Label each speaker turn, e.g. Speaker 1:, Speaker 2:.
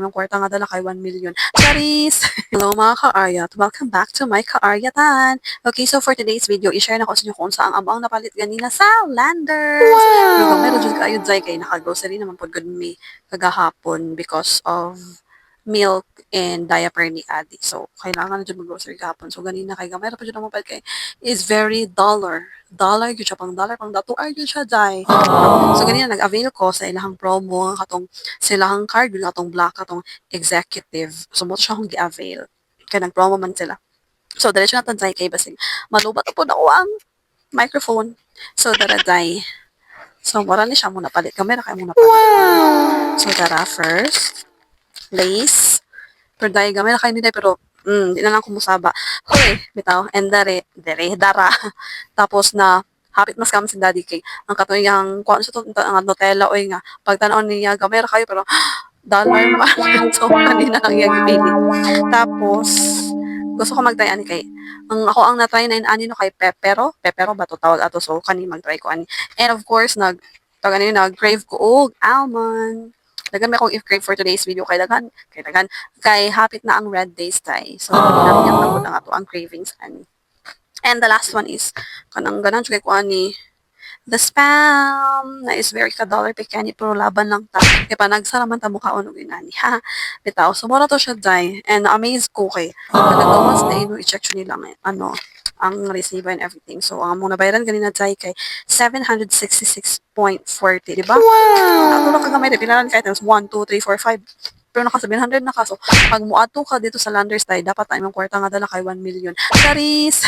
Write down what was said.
Speaker 1: Yung kwarta nga dala kay 1 million. Charis! Hello mga ka-Aryat. Welcome back to my ka-Aryatan. Okay, so for today's video, i-share na ko sa inyo kung saan ang napalit ganina sa Landers. Wow! Pero meron dyan kayo dyan kay naka-grocery naman po good me kagahapon because of milk and diaper ni Adi. So, kailangan na dyan mag-grocery kahapon. So, ganina kay gamay pa dyan ang mapal kay is very dollar. Dollar yun siya, pang dollar, pang dato ay yun siya dyan. So, ganina nag-avail ko sa ilahang promo, katong silahang card, yung katong black, katong executive. So, mo siya akong gi-avail. Kaya nag-promo man sila. So, diretso natin dyan kay basing malubat po na ko ang microphone. So, dara dyan. So, mura ni siya muna palit. Kamera kayo muna palit. Wow! So, dara first. Lace. Pero dahil gamay na kayo nila, pero di na lang kumusaba. Hoy, bitaw. And dara. Tapos na, hapit mas kami si Daddy K. Ang katuyang, kung ano sa to, ang Nutella, oy nga. Pagtanaw niya, gamay na kayo, pero dollar man. So, kanina lang yung pili. Tapos, gusto ko mag-try ani kay ako ang na-try na ani no kay pepero ba to tawag ato, so kani mag-try ko ani. And of course nag-crave ko og almond. Dagan may akong i-crave for today's video kay hapit na ang red days tay. So namin yung tagod ang ato ang cravings ani. And the last one is kanang ganan kay ko ani the spam na is very ka-dollar pikani pero laban lang ta. Kaya pa nagsaraman ta mukhaon og inani ha. Bitaw sumura to siya day and na-amaze ko kay once na ino i-check siya nila ano ang receiver and everything. So ang mong nabayaran ganina day kay 766.40, di ba? Wow! Natulog ka gamay pinaran kay times 1 2 3 4 5. Pero naka 700 na ka. So, pag muato ka dito sa Landers tayo, dapat na imong kwarta nga dala kay 1 million. Charis!